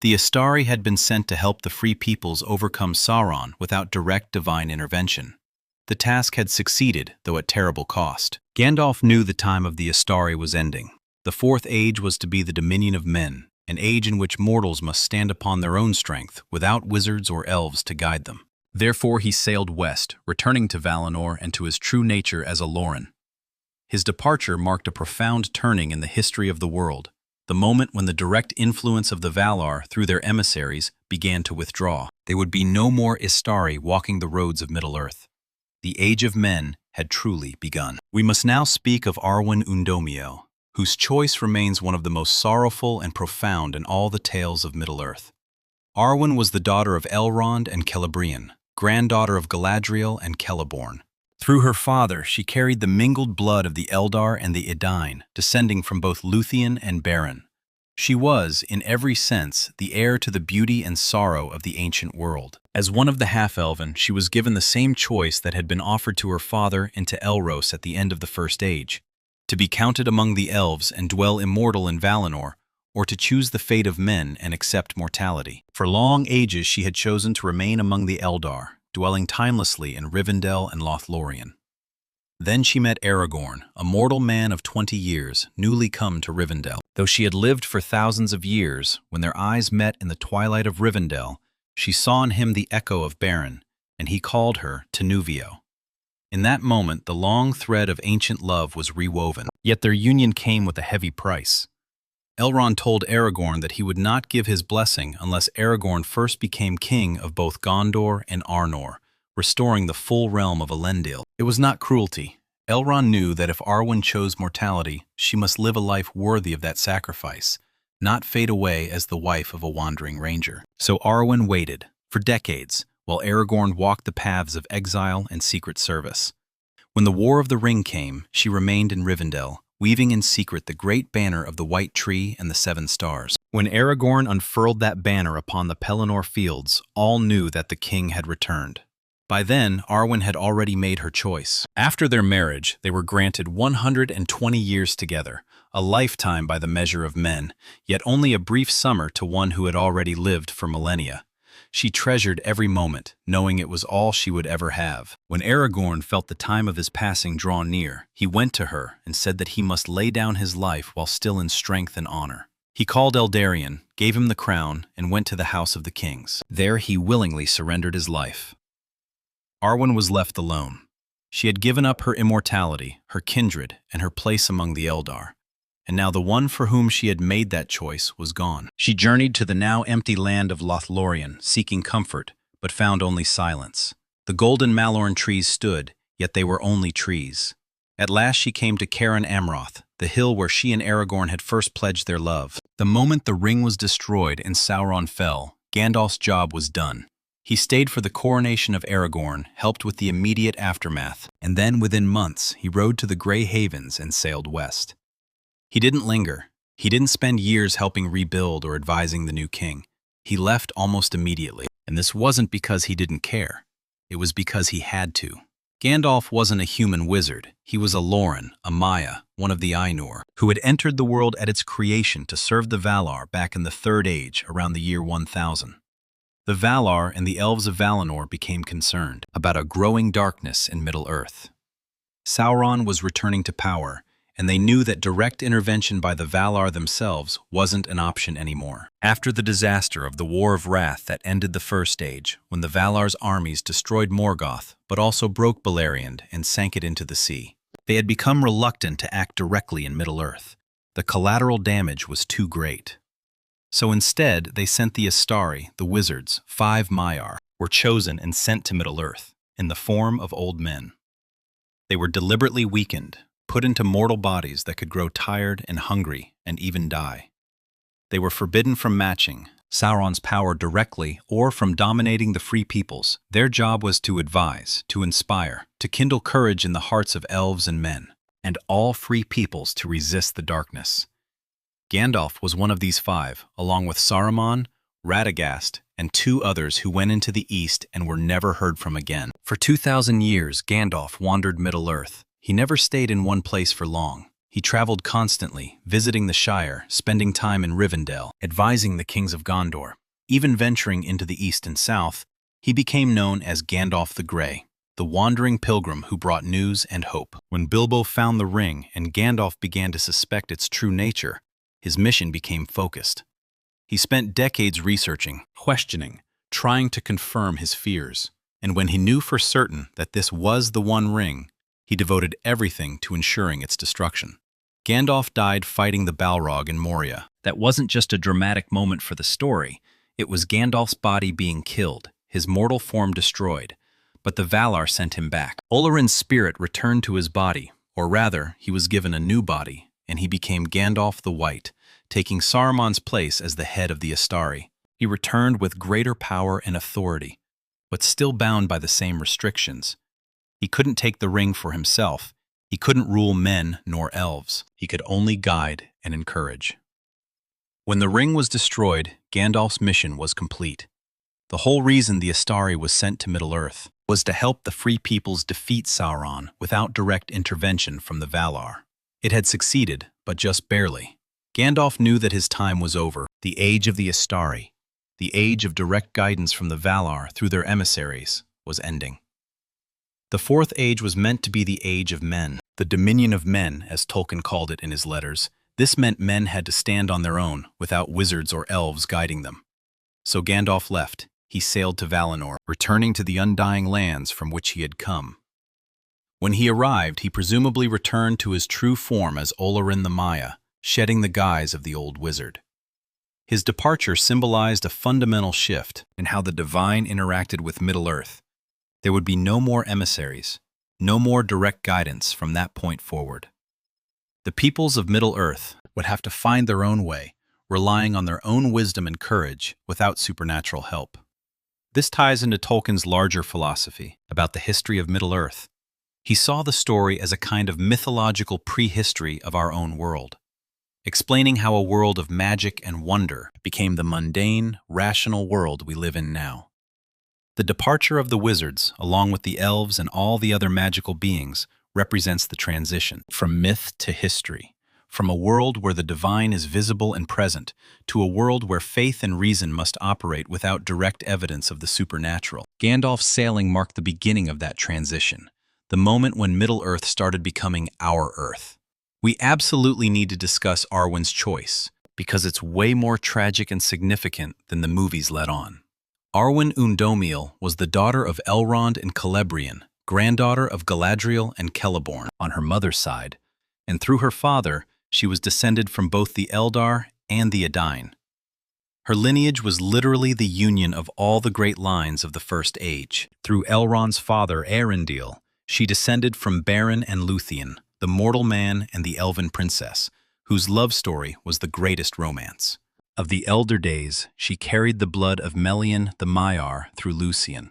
The Istari had been sent to help the free peoples overcome Sauron without direct divine intervention. The task had succeeded, though at terrible cost. Gandalf knew the time of the Istari was ending. The Fourth Age was to be the dominion of men, an age in which mortals must stand upon their own strength, without wizards or elves to guide them. Therefore he sailed west, returning to Valinor and to his true nature as Olorin. His departure marked a profound turning in the history of the world, the moment when the direct influence of the Valar through their emissaries began to withdraw. There would be no more Istari walking the roads of Middle-earth. The Age of Men had truly begun. We must now speak of Arwen Undomiel, whose choice remains one of the most sorrowful and profound in all the tales of Middle-earth. Arwen was the daughter of Elrond and Celebrian, granddaughter of Galadriel and Celeborn. Through her father, she carried the mingled blood of the Eldar and the Edain, descending from both Luthien and Beren. She was, in every sense, the heir to the beauty and sorrow of the ancient world. As one of the half-elven, she was given the same choice that had been offered to her father and to Elros at the end of the First Age: to be counted among the elves and dwell immortal in Valinor, or to choose the fate of men and accept mortality. For long ages she had chosen to remain among the Eldar, dwelling timelessly in Rivendell and Lothlorien. Then she met Aragorn, a mortal man of 20 years, newly come to Rivendell. Though she had lived for thousands of years, when their eyes met in the twilight of Rivendell, she saw in him the echo of Beren, and he called her Tenuvio. In that moment, the long thread of ancient love was rewoven, yet their union came with a heavy price. Elrond told Aragorn that he would not give his blessing unless Aragorn first became king of both Gondor and Arnor, restoring the full realm of Elendil. It was not cruelty. Elrond knew that if Arwen chose mortality, she must live a life worthy of that sacrifice, not fade away as the wife of a wandering ranger. So Arwen waited, for decades, while Aragorn walked the paths of exile and secret service. When the War of the Ring came, she remained in Rivendell, weaving in secret the great banner of the White Tree and the Seven Stars. When Aragorn unfurled that banner upon the Pelennor fields, all knew that the king had returned. By then, Arwen had already made her choice. After their marriage, they were granted 120 years together, a lifetime by the measure of men, yet only a brief summer to one who had already lived for millennia. She treasured every moment, knowing it was all she would ever have. When Aragorn felt the time of his passing draw near, he went to her and said that he must lay down his life while still in strength and honor. He called Eldarion, gave him the crown, and went to the house of the kings. There he willingly surrendered his life. Arwen was left alone. She had given up her immortality, her kindred, and her place among the Eldar. And now the one for whom she had made that choice was gone. She journeyed to the now empty land of Lothlorien, seeking comfort, but found only silence. The golden Malorn trees stood, yet they were only trees. At last she came to Cairn Amroth, the hill where she and Aragorn had first pledged their love. The moment the ring was destroyed and Sauron fell, Gandalf's job was done. He stayed for the coronation of Aragorn, helped with the immediate aftermath, and then within months he rode to the Grey Havens and sailed west. He didn't linger. He didn't spend years helping rebuild or advising the new king. He left almost immediately, and this wasn't because he didn't care. It was because he had to. Gandalf wasn't a human wizard. He was a Loren, a Maya, one of the Ainur, who had entered the world at its creation to serve the Valar back in the Third Age around the year 1000. The Valar and the elves of Valinor became concerned about a growing darkness in Middle-earth. Sauron was returning to power, and they knew that direct intervention by the Valar themselves wasn't an option anymore. After the disaster of the War of Wrath that ended the First Age, when the Valar's armies destroyed Morgoth, but also broke Beleriand and sank it into the sea, they had become reluctant to act directly in Middle-earth. The collateral damage was too great. So instead, they sent the Astari, the wizards, 5 Maiar, were chosen and sent to Middle-earth, in the form of old men. They were deliberately weakened, put into mortal bodies that could grow tired and hungry and even die. They were forbidden from matching Sauron's power directly or from dominating the free peoples. Their job was to advise, to inspire, to kindle courage in the hearts of elves and men, and all free peoples to resist the darkness. Gandalf was one of these 5, along with Saruman, Radagast, and 2 others who went into the east and were never heard from again. For 2,000 years, Gandalf wandered Middle-earth. He never stayed in one place for long. He traveled constantly, visiting the Shire, spending time in Rivendell, advising the kings of Gondor. Even venturing into the east and south, he became known as Gandalf the Grey, the wandering pilgrim who brought news and hope. When Bilbo found the ring and Gandalf began to suspect its true nature, his mission became focused. He spent decades researching, questioning, trying to confirm his fears. And when he knew for certain that this was the One Ring, he devoted everything to ensuring its destruction. Gandalf died fighting the Balrog in Moria. That wasn't just a dramatic moment for the story. It was Gandalf's body being killed, his mortal form destroyed. But the Valar sent him back. Olorin's spirit returned to his body, or rather, he was given a new body, and he became Gandalf the White, taking Saruman's place as the head of the Astari. He returned with greater power and authority, but still bound by the same restrictions. He couldn't take the ring for himself. He couldn't rule men nor elves. He could only guide and encourage. When the ring was destroyed, Gandalf's mission was complete. The whole reason the Astari was sent to Middle-earth was to help the Free Peoples defeat Sauron without direct intervention from the Valar. It had succeeded, but just barely. Gandalf knew that his time was over. The age of the Astari, the age of direct guidance from the Valar through their emissaries, was ending. The Fourth Age was meant to be the Age of Men, the Dominion of Men, as Tolkien called it in his letters. This meant men had to stand on their own, without wizards or elves guiding them. So Gandalf left. He sailed to Valinor, returning to the undying lands from which he had come. When he arrived, he presumably returned to his true form as Olorin the Maya, shedding the guise of the old wizard. His departure symbolized a fundamental shift in how the divine interacted with Middle-earth. There would be no more emissaries, no more direct guidance from that point forward. The peoples of Middle-earth would have to find their own way, relying on their own wisdom and courage without supernatural help. This ties into Tolkien's larger philosophy about the history of Middle-earth. He saw the story as a kind of mythological prehistory of our own world, explaining how a world of magic and wonder became the mundane, rational world we live in now. The departure of the wizards, along with the elves and all the other magical beings, represents the transition from myth to history, from a world where the divine is visible and present to a world where faith and reason must operate without direct evidence of the supernatural. Gandalf's sailing marked the beginning of that transition, the moment when Middle-earth started becoming our Earth. We absolutely need to discuss Arwen's choice, because it's way more tragic and significant than the movies let on. Arwen Undomiel was the daughter of Elrond and Celebrian, granddaughter of Galadriel and Celeborn on her mother's side, and through her father, she was descended from both the Eldar and the Edain. Her lineage was literally the union of all the great lines of the First Age. Through Elrond's father, Arundel, she descended from Beren and Luthien, the mortal man and the elven princess, whose love story was the greatest romance. Of the elder days, she carried the blood of Melian the Maiar through Luthien.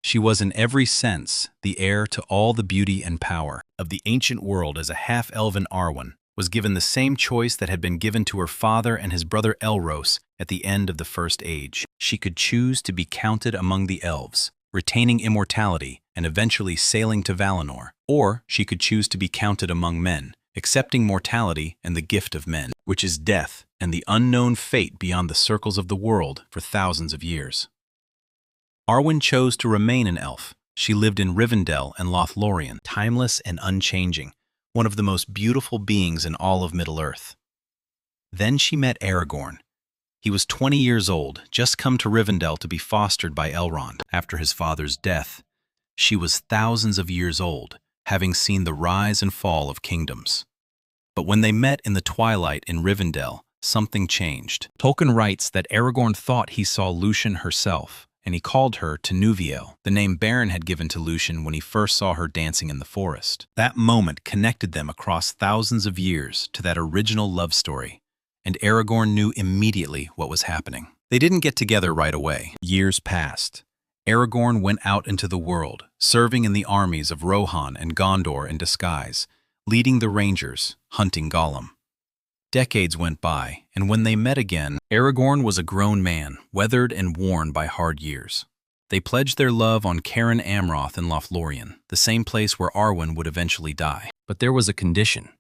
She was in every sense the heir to all the beauty and power of the ancient world. As a half-elven, Arwen was given the same choice that had been given to her father and his brother Elros at the end of the First Age. She could choose to be counted among the elves, retaining immortality and eventually sailing to Valinor, or she could choose to be counted among men, accepting mortality and the gift of men, which is death and the unknown fate beyond the circles of the world for thousands of years. Arwen chose to remain an elf. She lived in Rivendell and Lothlorien, timeless and unchanging, one of the most beautiful beings in all of Middle-earth. Then she met Aragorn. He was 20 years old, just come to Rivendell to be fostered by Elrond after his father's death. She was thousands of years old, having seen the rise and fall of kingdoms. But when they met in the twilight in Rivendell, something changed. Tolkien writes that Aragorn thought he saw Lucien herself, and he called her Tinuviel, the name Beren had given to Lucien when he first saw her dancing in the forest. That moment connected them across thousands of years to that original love story, and Aragorn knew immediately what was happening. They didn't get together right away. Years passed. Aragorn went out into the world, serving in the armies of Rohan and Gondor in disguise, leading the Rangers, hunting Gollum. Decades went by, and when they met again, Aragorn was a grown man, weathered and worn by hard years. They pledged their love on Cairn Amroth in Lothlorien, the same place where Arwen would eventually die. But there was a condition.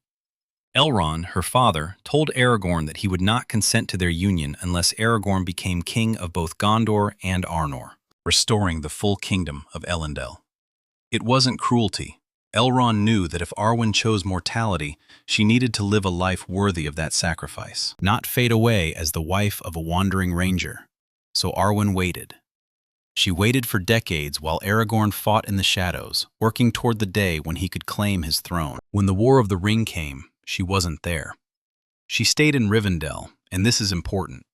Elrond, her father, told Aragorn that he would not consent to their union unless Aragorn became king of both Gondor and Arnor, restoring the full kingdom of Elendil. It wasn't cruelty. Elrond knew that if Arwen chose mortality, she needed to live a life worthy of that sacrifice, not fade away as the wife of a wandering ranger. So Arwen waited. She waited for decades while Aragorn fought in the shadows, working toward the day when he could claim his throne. When the War of the Ring came, she wasn't there. She stayed in Rivendell, and this is important.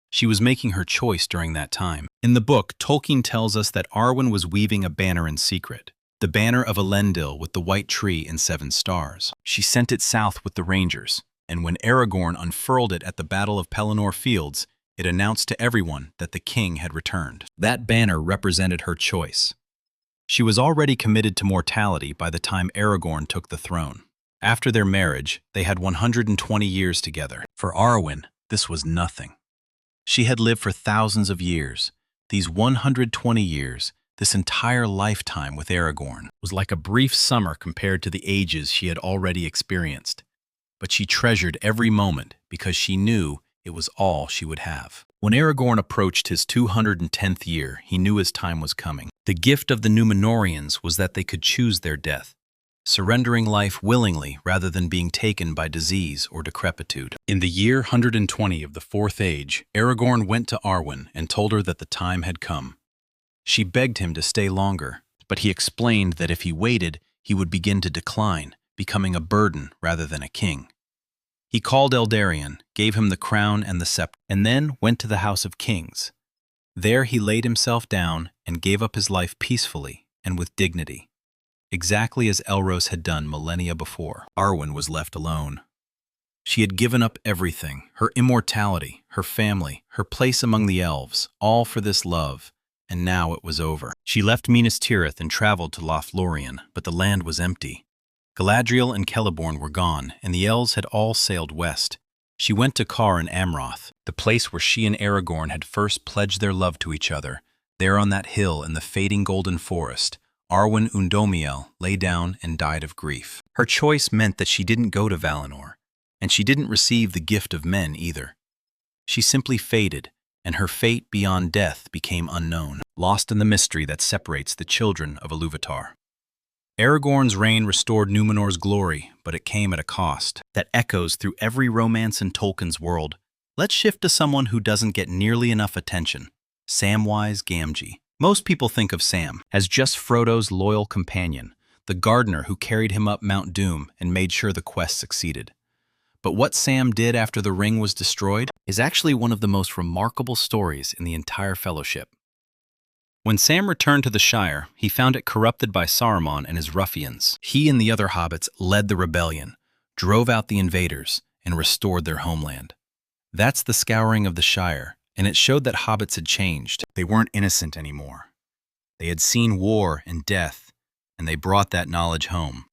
She was making her choice during that time. In the book, Tolkien tells us that Arwen was weaving a banner in secret, the banner of Elendil with the white tree and 7 stars. She sent it south with the Rangers, and when Aragorn unfurled it at the Battle of Pelennor Fields, it announced to everyone that the king had returned. That banner represented her choice. She was already committed to mortality by the time Aragorn took the throne. After their marriage, they had 120 years together. For Arwen, this was nothing. She had lived for thousands of years. These 120 years, this entire lifetime with Aragorn, was like a brief summer compared to the ages she had already experienced. But she treasured every moment because she knew it was all she would have. When Aragorn approached his 210th year, he knew his time was coming. The gift of the Númenóreans was that they could choose their death, surrendering life willingly rather than being taken by disease or decrepitude. In the year 120 of the Fourth Age, Aragorn went to Arwen and told her that the time had come. She begged him to stay longer, but he explained that if he waited, he would begin to decline, becoming a burden rather than a king. He called Eldarion, gave him the crown and the scepter, and then went to the House of Kings. There he laid himself down and gave up his life peacefully and with dignity, exactly as Elros had done millennia before. Arwen was left alone. She had given up everything, her immortality, her family, her place among the elves, all for this love, and now it was over. She left Minas Tirith and traveled to Lothlorien, but the land was empty. Galadriel and Celeborn were gone, and the elves had all sailed west. She went to Kar in Amroth, the place where she and Aragorn had first pledged their love to each other. There on that hill in the fading golden forest, Arwen Undomiel lay down and died of grief. Her choice meant that she didn't go to Valinor, and she didn't receive the gift of men either. She simply faded, and her fate beyond death became unknown, lost in the mystery that separates the children of Iluvatar. Aragorn's reign restored Numenor's glory, but it came at a cost that echoes through every romance in Tolkien's world. Let's shift to someone who doesn't get nearly enough attention, Samwise Gamgee. Most people think of Sam as just Frodo's loyal companion, the gardener who carried him up Mount Doom and made sure the quest succeeded. But what Sam did after the ring was destroyed is actually one of the most remarkable stories in the entire Fellowship. When Sam returned to the Shire, he found it corrupted by Saruman and his ruffians. He and the other hobbits led the rebellion, drove out the invaders, and restored their homeland. That's the scouring of the Shire, and it showed that hobbits had changed. They weren't innocent anymore. They had seen war and death, and they brought that knowledge home.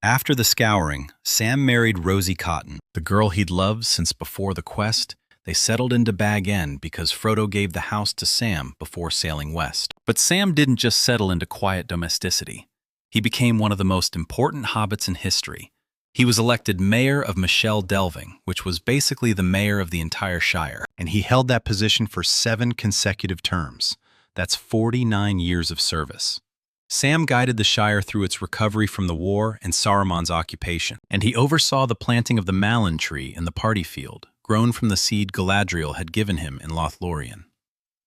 After the scouring, Sam married Rosie Cotton, the girl he'd loved since before the quest. They settled into Bag End because Frodo gave the house to Sam before sailing west. But Sam didn't just settle into quiet domesticity. He became one of the most important hobbits in history. He was elected mayor of Michel Delving, which was basically the mayor of the entire Shire, and he held that position for 7 consecutive terms. That's 49 years of service. Sam guided the Shire through its recovery from the war and Saruman's occupation, and he oversaw the planting of the Malin tree in the party field, grown from the seed Galadriel had given him in Lothlorien.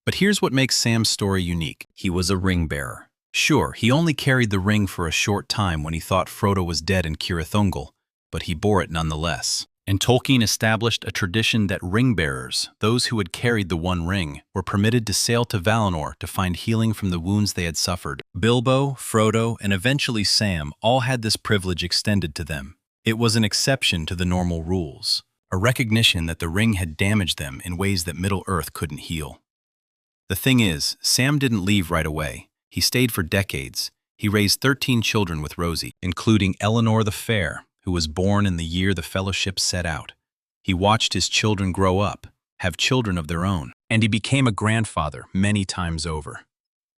But here's what makes Sam's story unique. He was a ring-bearer. Sure, he only carried the ring for a short time when he thought Frodo was dead in Cirith Ungol, but he bore it nonetheless. And Tolkien established a tradition that ring-bearers, those who had carried the One Ring, were permitted to sail to Valinor to find healing from the wounds they had suffered. Bilbo, Frodo, and eventually Sam all had this privilege extended to them. It was an exception to the normal rules, a recognition that the ring had damaged them in ways that Middle-earth couldn't heal. The thing is, Sam didn't leave right away. He stayed for decades. He raised 13 children with Rosie, including Eleanor the Fair, who was born in the year the Fellowship set out. He watched his children grow up, have children of their own, and he became a grandfather many times over.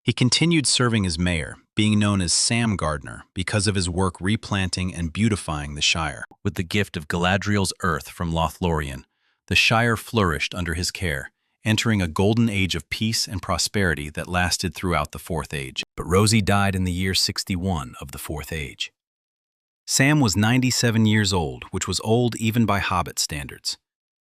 He continued serving as mayor, being known as Sam Gardener because of his work replanting and beautifying the Shire. With the gift of Galadriel's earth from Lothlorien, the Shire flourished under his care, entering a golden age of peace and prosperity that lasted throughout the Fourth Age. But Rosie died in the year 61 of the Fourth Age. Sam was 97 years old, which was old even by Hobbit standards.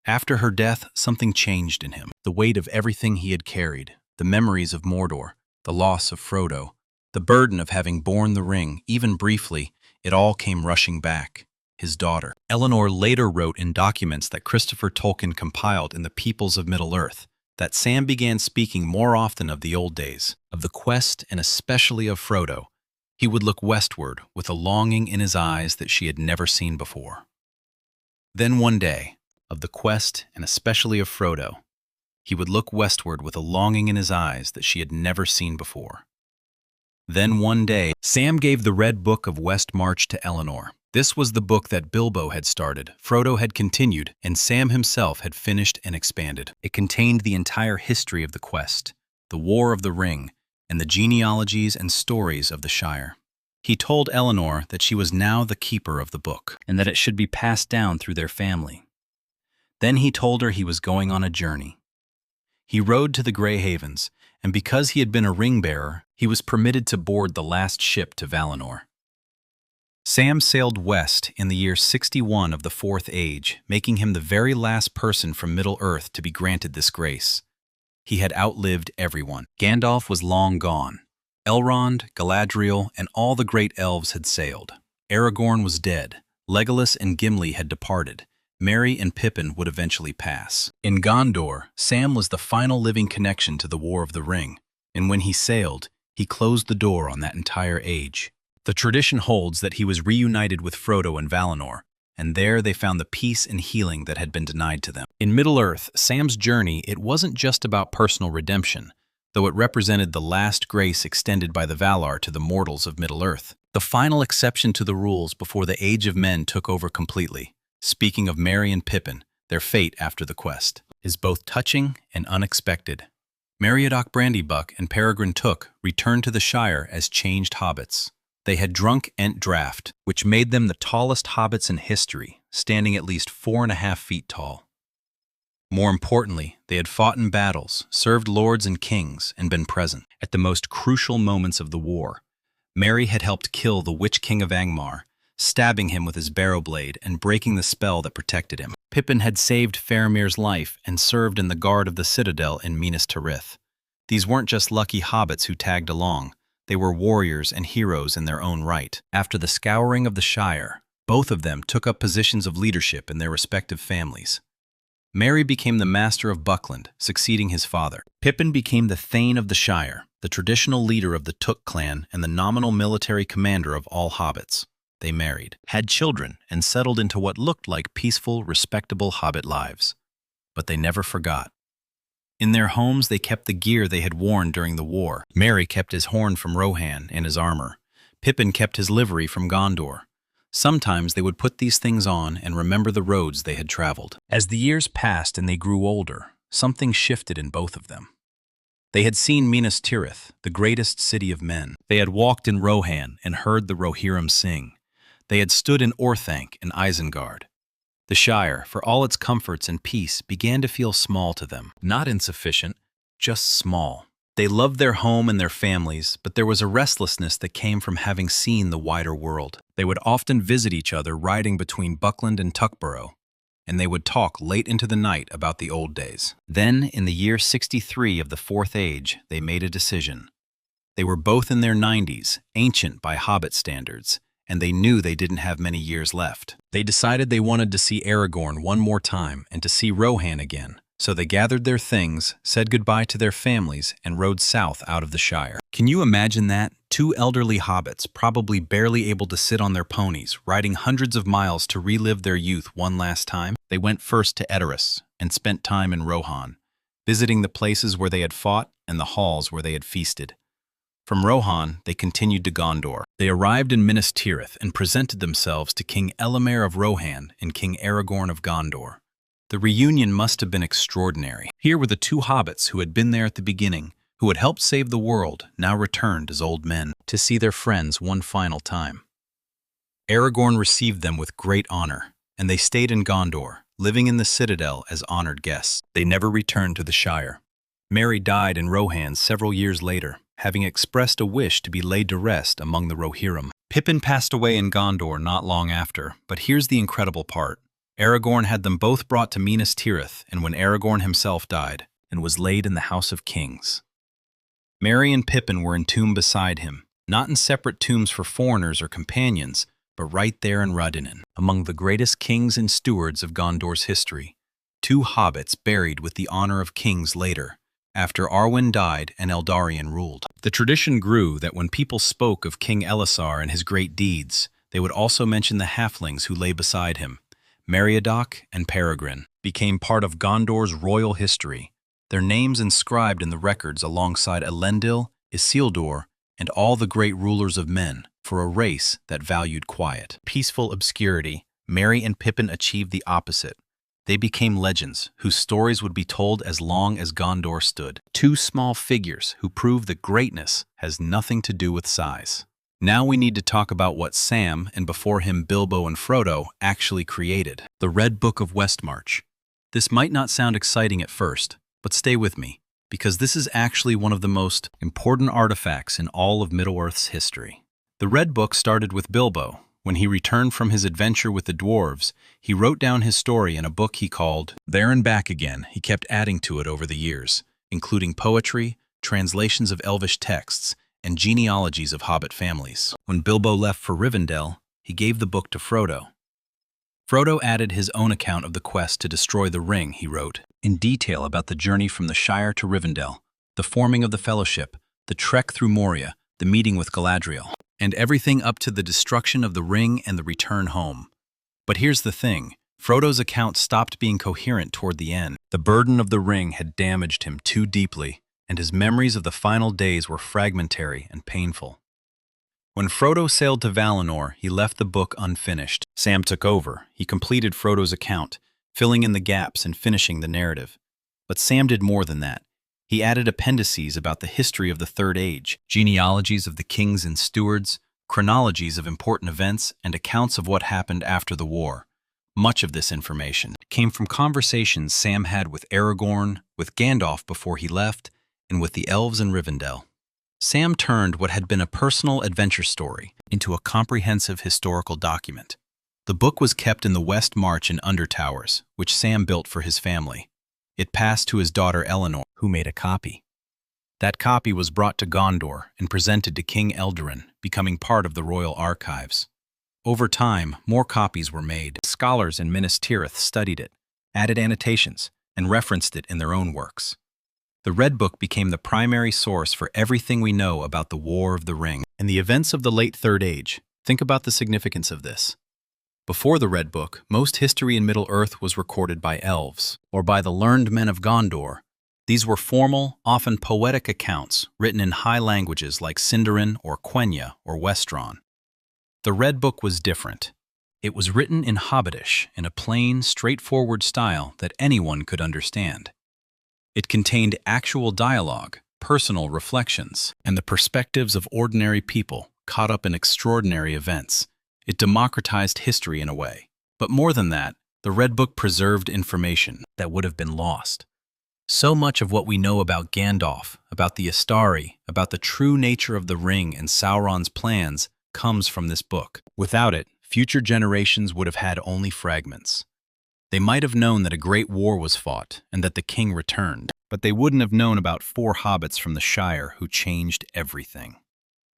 After her death, something changed in him. The weight of everything he had carried, the memories of Mordor, the loss of Frodo, the burden of having borne the ring, even briefly, it all came rushing back. His daughter. Eleanor later wrote in documents that Christopher Tolkien compiled in the Peoples of Middle-earth that Sam began speaking more often of the old days, of the quest and especially of Frodo. He would look westward with a longing in his eyes that she had never seen before. Then one day, of the quest and especially of Frodo, he would look westward with a longing in his eyes that she had never seen before. Then one day, Sam gave the Red Book of West March to Eleanor. This was the book that Bilbo had started, Frodo had continued, and Sam himself had finished and expanded. It contained the entire history of the quest, the War of the Ring, and the genealogies and stories of the Shire. He told Eleanor that she was now the keeper of the book, and that it should be passed down through their family. Then he told her he was going on a journey. He rode to the Grey Havens, and because he had been a ring-bearer, he was permitted to board the last ship to Valinor. Sam sailed west in the year 61 of the Fourth Age, making him the very last person from Middle-earth to be granted this grace. He had outlived everyone. Gandalf was long gone. Elrond, Galadriel, and all the great elves had sailed. Aragorn was dead. Legolas and Gimli had departed. Merry and Pippin would eventually pass. In Gondor, Sam was the final living connection to the War of the Ring, and when he sailed, he closed the door on that entire age. The tradition holds that he was reunited with Frodo and Valinor, and there they found the peace and healing that had been denied to them. In Middle-earth, Sam's journey, it wasn't just about personal redemption, though it represented the last grace extended by the Valar to the mortals of Middle-earth. The final exception to the rules before the Age of Men took over completely. Speaking of Merry and Pippin, their fate after the quest is both touching and unexpected. Meriadoc Brandybuck and Peregrine Took returned to the Shire as changed hobbits. They had drunk Ent Draft, which made them the tallest hobbits in history, standing at least 4.5 feet tall. More importantly, they had fought in battles, served lords and kings, and been present at the most crucial moments of the war. Merry had helped kill the Witch King of Angmar, stabbing him with his barrow blade and breaking the spell that protected him. Pippin had saved Faramir's life and served in the guard of the citadel in Minas Tirith. These weren't just lucky hobbits who tagged along. They were warriors and heroes in their own right. After the scouring of the Shire, both of them took up positions of leadership in their respective families. Merry became the Master of Buckland, succeeding his father. Pippin became the Thane of the Shire, the traditional leader of the Took clan and the nominal military commander of all hobbits. They married, had children, and settled into what looked like peaceful, respectable hobbit lives. But they never forgot. In their homes, they kept the gear they had worn during the war. Merry kept his horn from Rohan and his armor. Pippin kept his livery from Gondor. Sometimes they would put these things on and remember the roads they had traveled. As the years passed and they grew older, something shifted in both of them. They had seen Minas Tirith, the greatest city of men. They had walked in Rohan and heard the Rohirrim sing. They had stood in Orthanc and Isengard. The Shire, for all its comforts and peace, began to feel small to them. Not insufficient, just small. They loved their home and their families, but there was a restlessness that came from having seen the wider world. They would often visit each other riding between Buckland and Tuckborough, and they would talk late into the night about the old days. Then, in the year 63 of the Fourth Age, they made a decision. They were both in their 90s, ancient by Hobbit standards, and they knew they didn't have many years left. They decided they wanted to see Aragorn one more time and to see Rohan again, so they gathered their things, said goodbye to their families, and rode south out of the Shire. Can you imagine that? Two elderly hobbits, probably barely able to sit on their ponies, riding hundreds of miles to relive their youth one last time? They went first to Edoras and spent time in Rohan, visiting the places where they had fought and the halls where they had feasted. From Rohan, they continued to Gondor. They arrived in Minas Tirith and presented themselves to King Eomer of Rohan and King Aragorn of Gondor. The reunion must have been extraordinary. Here were the two hobbits who had been there at the beginning, who had helped save the world, now returned as old men to see their friends one final time. Aragorn received them with great honor, and they stayed in Gondor, living in the citadel as honored guests. They never returned to the Shire. Merry died in Rohan several years later, having expressed a wish to be laid to rest among the Rohirrim. Pippin passed away in Gondor not long after, but here's the incredible part. Aragorn had them both brought to Minas Tirith, and when Aragorn himself died, and was laid in the House of Kings. Merry and Pippin were entombed beside him, not in separate tombs for foreigners or companions, but right there in Rhuidenin, among the greatest kings and stewards of Gondor's history. Two hobbits buried with the honor of kings later, after Arwen died and Eldarion ruled. The tradition grew that when people spoke of King Elessar and his great deeds, they would also mention the halflings who lay beside him. Meriadoc and Peregrine became part of Gondor's royal history, their names inscribed in the records alongside Elendil, Isildur, and all the great rulers of men, for a race that valued quiet. Peaceful obscurity, Merry and Pippin achieved the opposite. They became legends whose stories would be told as long as Gondor stood. Two small figures who prove that greatness has nothing to do with size. Now we need to talk about what Sam, and before him Bilbo and Frodo, actually created. The Red Book of Westmarch. This might not sound exciting at first, but stay with me, because this is actually one of the most important artifacts in all of Middle-earth's history. The Red Book started with Bilbo. When he returned from his adventure with the dwarves, he wrote down his story in a book he called There and Back Again. He kept adding to it over the years, including poetry, translations of Elvish texts, and genealogies of Hobbit families. When Bilbo left for Rivendell, he gave the book to Frodo. Frodo added his own account of the quest to destroy the ring, he wrote, in detail about the journey from the Shire to Rivendell, the forming of the Fellowship, the trek through Moria, the meeting with Galadriel, and everything up to the destruction of the ring and the return home. But here's the thing. Frodo's account stopped being coherent toward the end. The burden of the ring had damaged him too deeply, and his memories of the final days were fragmentary and painful. When Frodo sailed to Valinor, he left the book unfinished. Sam took over. He completed Frodo's account, filling in the gaps and finishing the narrative. But Sam did more than that. He added appendices about the history of the Third Age, genealogies of the kings and stewards, chronologies of important events, and accounts of what happened after the war. Much of this information came from conversations Sam had with Aragorn, with Gandalf before he left, and with the elves in Rivendell. Sam turned what had been a personal adventure story into a comprehensive historical document. The book was kept in the West March in Undertowers, which Sam built for his family. It passed to his daughter Eleanor, who made a copy. That copy was brought to Gondor and presented to King Eldarin, becoming part of the royal archives. Over time, more copies were made. Scholars in Minas Tirith studied it, added annotations, and referenced it in their own works. The Red Book became the primary source for everything we know about the War of the Ring and the events of the late Third Age. Think about the significance of this. Before the Red Book, most history in Middle-earth was recorded by elves, or by the learned men of Gondor. These were formal, often poetic accounts written in high languages like Sindarin or Quenya or Westron. The Red Book was different. It was written in Hobbitish in a plain, straightforward style that anyone could understand. It contained actual dialogue, personal reflections, and the perspectives of ordinary people caught up in extraordinary events. It democratized history in a way. But more than that, the Red Book preserved information that would have been lost. So much of what we know about Gandalf, about the Astari, about the true nature of the ring and Sauron's plans comes from this book. Without it, future generations would have had only fragments. They might have known that a great war was fought and that the king returned, but they wouldn't have known about 4 hobbits from the Shire who changed everything.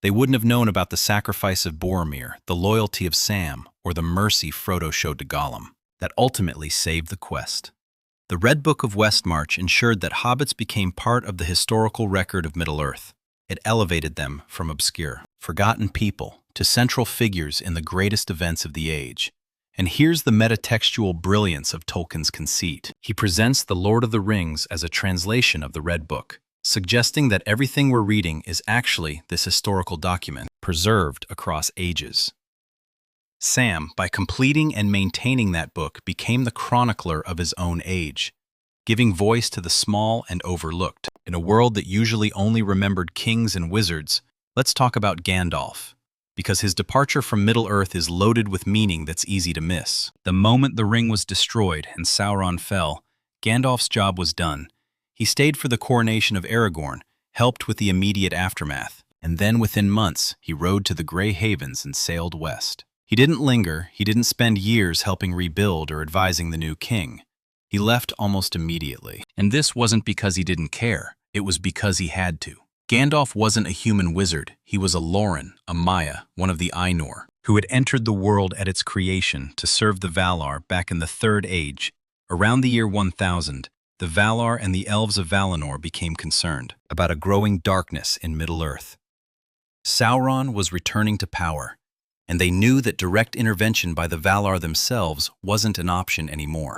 They wouldn't have known about the sacrifice of Boromir, the loyalty of Sam, or the mercy Frodo showed to Gollum, that ultimately saved the quest. The Red Book of Westmarch ensured that hobbits became part of the historical record of Middle-earth. It elevated them from obscure, forgotten people to central figures in the greatest events of the age. And here's the metatextual brilliance of Tolkien's conceit. He presents The Lord of the Rings as a translation of the Red Book, suggesting that everything we're reading is actually this historical document, preserved across ages. Sam, by completing and maintaining that book, became the chronicler of his own age, giving voice to the small and overlooked. In a world that usually only remembered kings and wizards, let's talk about Gandalf, because his departure from Middle-earth is loaded with meaning that's easy to miss. The moment the ring was destroyed and Sauron fell, Gandalf's job was done. He stayed for the coronation of Aragorn, helped with the immediate aftermath, and then within months, he rode to the Grey Havens and sailed west. He didn't linger, he didn't spend years helping rebuild or advising the new king. He left almost immediately. And this wasn't because he didn't care, it was because he had to. Gandalf wasn't a human wizard, he was a Loren, a Maya, one of the Ainur, who had entered the world at its creation to serve the Valar back in the Third Age. Around the year 1000, the Valar and the elves of Valinor became concerned about a growing darkness in Middle-earth. Sauron was returning to power, and they knew that direct intervention by the Valar themselves wasn't an option anymore.